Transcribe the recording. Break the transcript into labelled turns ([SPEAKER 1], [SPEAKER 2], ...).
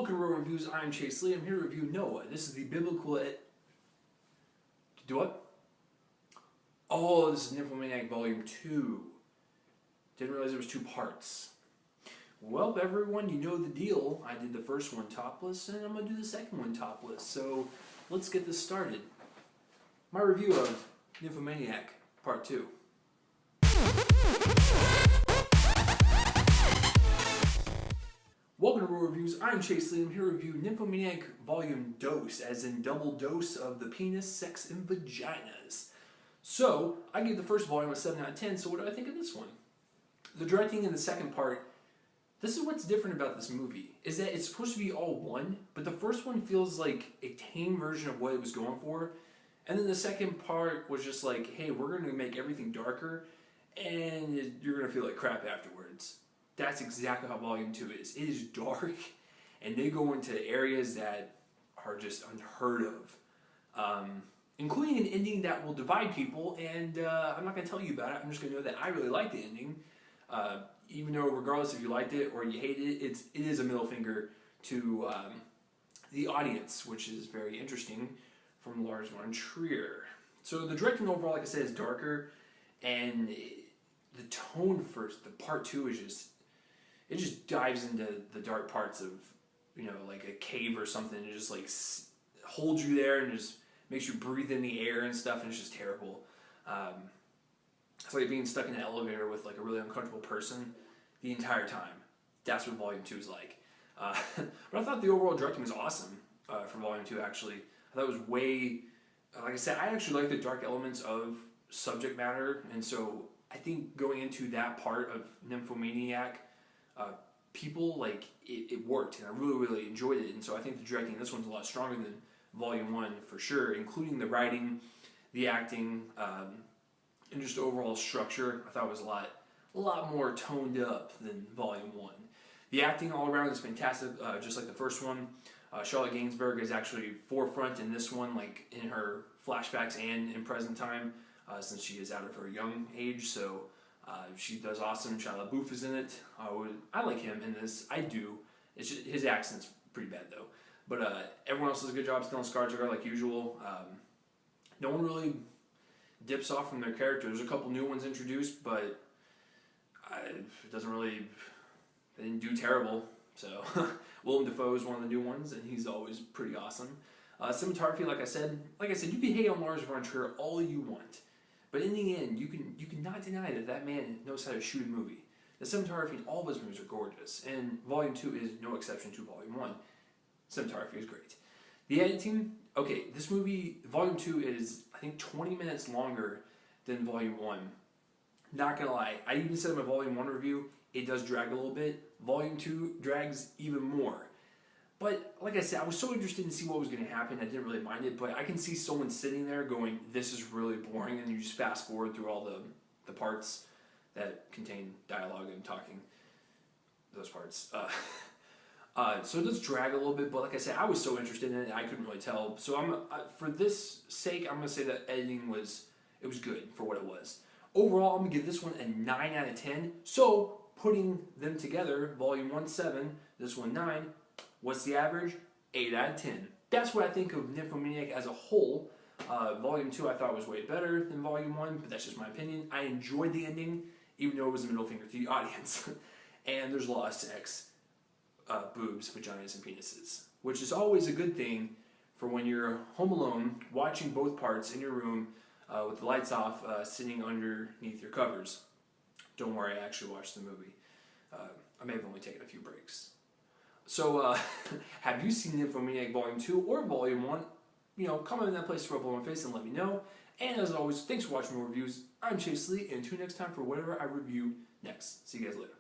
[SPEAKER 1] Welcome to Real Reviews. I'm Chase Lee. I'm here to review Noah. This is the biblical... Do what? Oh, this is Nymphomaniac Volume II. Didn't realize there was 2 parts. Well, everyone, you know the deal. I did the first one topless, and I'm going to do the second one topless. So, let's get this started. My review of Nymphomaniac Part 2. Welcome to Real Reviews. I'm Chase Lee. I'm here to review Nymphomaniac Volume Dose, as in double dose of the penis, sex, and vaginas. So, I gave the first volume a 7 out of 10, so what do I think of this one? The directing in the second part, this is what's different about this movie, is that it's supposed to be all one, but the first one feels like a tame version of what it was going for, and then the second part was just like, hey, we're going to make everything darker, and you're going to feel like crap afterwards. That's exactly how Volume 2 is. It is dark, and they go into areas that are just unheard of. Including an ending that will divide people, and I'm not going to tell you about it. I'm just going to know that I really like the ending. Even though regardless if you liked it or you hated it, it is a middle finger to the audience, which is very interesting from Lars von Trier. So the directing overall, like I said, is darker, and the tone for the part 2 is just... It just dives into the dark parts of, you know, like a cave or something. It just like holds you there and just makes you breathe in the air and stuff, and it's just terrible. It's like being stuck in an elevator with like a really uncomfortable person the entire time. That's what Volume 2 is like. But I thought the overall directing was awesome for Volume 2, actually. I thought it was way... like I said, I actually like the dark elements of subject matter, and so I think going into that part of Nymphomaniac, people, like, it worked, and I really enjoyed it, and so I think the directing in this one's a lot stronger than Volume 1 for sure, including the writing, the acting, and just overall structure. I thought it was a lot more toned up than Volume 1. The acting all around is fantastic, just like the first one. Charlotte Gainsbourg is actually forefront in this one, like in her flashbacks and in present time, since she is out of her young age, so she does awesome. Shia LaBeouf is in it. I like him in this. I do. It's just, his accent's pretty bad though. But everyone else does a good job. Stellan Skarsgård like usual. No one really dips off from their character. There's a couple new ones introduced, but it doesn't really... They didn't do terrible. So Willem Dafoe is one of the new ones, and he's always pretty awesome. Cinematography, like I said, you can hate on Lars von Trier all you want. But in the end, you cannot deny that man knows how to shoot a movie. The cinematography in all of his movies are gorgeous, and Volume 2 is no exception to Volume 1. Cinematography is great. The editing, okay, this movie, Volume 2 is, I think, 20 minutes longer than Volume 1. Not gonna lie, I even said in my Volume 1 review, it does drag a little bit. Volume 2 drags even more. But, like I said, I was so interested in see what was going to happen, I didn't really mind it, but I can see someone sitting there going, this is really boring, and you just fast forward through all the parts that contain dialogue and talking, those parts. So it does drag a little bit, but like I said, I was so interested in it, I couldn't really tell. So for this sake, I'm going to say that editing was good for what it was. Overall, I'm going to give this one a 9 out of 10. So, putting them together, Volume 1, 7, this one, 9, what's the average? 8 out of 10. That's what I think of Nymphomaniac as a whole. Volume 2 I thought was way better than Volume 1, but that's just my opinion. I enjoyed the ending, even though it was a middle finger to the audience. And there's a lot of sex, boobs, vaginas, and penises, which is always a good thing for when you're home alone, watching both parts in your room with the lights off, sitting underneath your covers. Don't worry, I actually watched the movie. I may have only taken a few breaks. So, have you seen Nymphomaniac Volume 2 or Volume 1? You know, comment in that place to rub on my face and let me know. And as always, thanks for watching more reviews. I'm Chase Lee, and tune next time for whatever I review next. See you guys later.